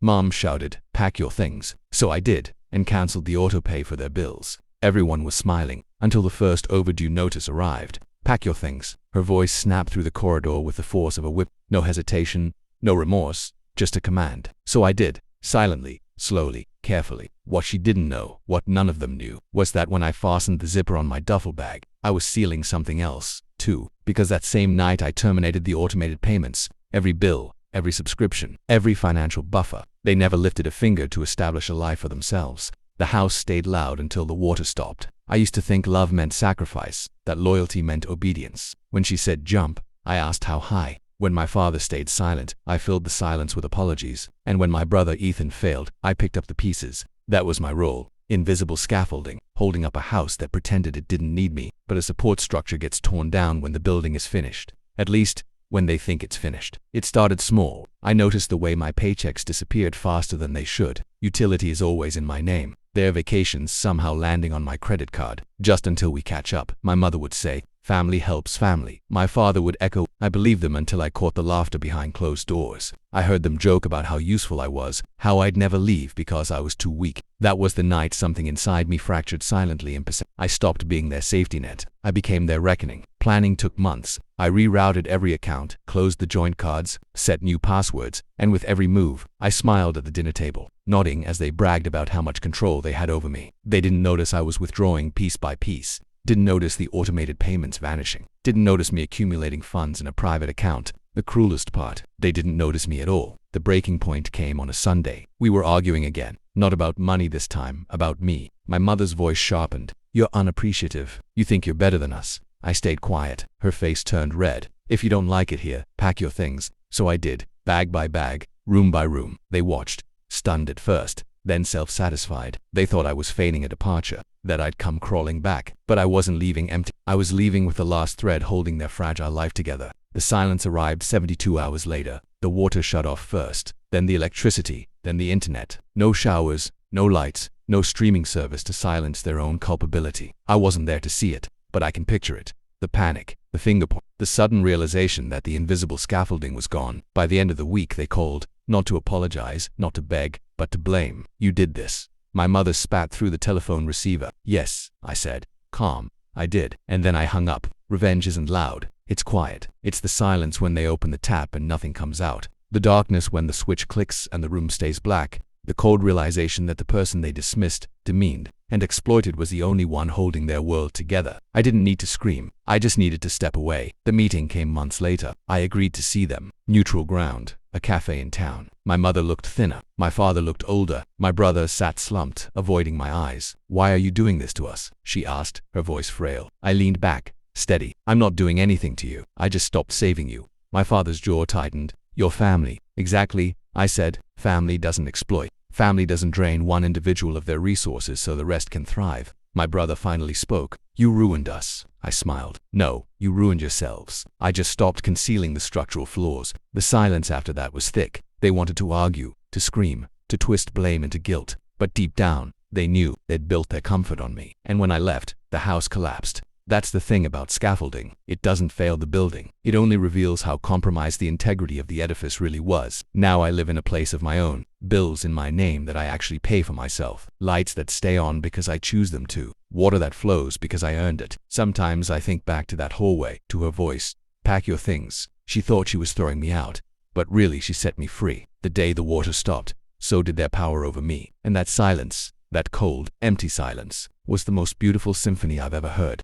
Mom shouted, "Pack your things." So I did, and cancelled the autopay for their bills. Everyone was smiling, until the first overdue notice arrived. "Pack your things." Her voice snapped through the corridor with the force of a whip. No hesitation, no remorse, just a command. So I did, silently, slowly, carefully. What she didn't know, what none of them knew, was that when I fastened the zipper on my duffel bag, I was sealing something else, too. Because that same night I terminated the automated payments, every bill, every subscription, every financial buffer. They never lifted a finger to establish a life for themselves. The house stayed loud until the water stopped. I used to think love meant sacrifice, that loyalty meant obedience. When she said jump, I asked how high. When my father stayed silent, I filled the silence with apologies. And when my brother Ethan failed, I picked up the pieces. That was my role. Invisible scaffolding, holding up a house that pretended it didn't need me. But a support structure gets torn down when the building is finished. At least, when they think it's finished. It started small. I noticed the way my paychecks disappeared faster than they should. Utility is always in my name. Their vacations somehow landing on my credit card. Just until we catch up, my mother would say, "Family helps family." My father would echo. I believed them until I caught the laughter behind closed doors. I heard them joke about how useful I was, how I'd never leave because I was too weak. That was the night something inside me fractured silently in percent. I stopped being their safety net. I became their reckoning. Planning took months. I rerouted every account, closed the joint cards, set new passwords, and with every move, I smiled at the dinner table, nodding as they bragged about how much control they had over me. They didn't notice I was withdrawing piece by piece. Didn't notice the automated payments vanishing. Didn't notice me accumulating funds in a private account. The cruelest part, they didn't notice me at all. The breaking point came on a Sunday. We were arguing again. Not about money this time, about me. My mother's voice sharpened. "You're unappreciative. You think you're better than us." I stayed quiet. Her face turned red. "If you don't like it here, pack your things." So I did, bag by bag, room by room. They watched, stunned at first, then self-satisfied. They thought I was feigning a departure, that I'd come crawling back. But I wasn't leaving empty. I was leaving with the last thread holding their fragile life together. The silence arrived 72 hours later. The water shut off first, then the electricity, then the internet. No showers, no lights, no streaming service to silence their own culpability. I wasn't there to see it, but I can picture it. The panic, the finger point, the sudden realization that the invisible scaffolding was gone. By the end of the week they called, not to apologize, not to beg, but to blame. "You did this." My mother spat through the telephone receiver. "Yes," I said, calm. "I did." And then I hung up. Revenge isn't loud. It's quiet. It's the silence when they open the tap and nothing comes out. The darkness when the switch clicks and the room stays black. The cold realization that the person they dismissed, demeaned, and exploited was the only one holding their world together. I didn't need to scream. I just needed to step away. The meeting came months later. I agreed to see them. Neutral ground. A cafe in town. My mother looked thinner. My father looked older. My brother sat slumped, avoiding my eyes. "Why are you doing this to us?" she asked, her voice frail. I leaned back, steady. "I'm not doing anything to you. I just stopped saving you." My father's jaw tightened. "Your family." "Exactly," I said. "Family doesn't exploit. Family doesn't drain one individual of their resources so the rest can thrive." My brother finally spoke. "You ruined us." I smiled. "No, you ruined yourselves." I just stopped concealing the structural flaws. The silence after that was thick. They wanted to argue, to scream, to twist blame into guilt. But deep down, they knew they'd built their comfort on me. And when I left, the house collapsed. That's the thing about scaffolding. It doesn't fail the building. It only reveals how compromised the integrity of the edifice really was. Now I live in a place of my own. Bills in my name that I actually pay for myself. Lights that stay on because I choose them to. Water that flows because I earned it. Sometimes I think back to that hallway, to her voice. "Pack your things." She thought she was throwing me out. But really she set me free. The day the water stopped, so did their power over me. And that silence, that cold, empty silence, was the most beautiful symphony I've ever heard.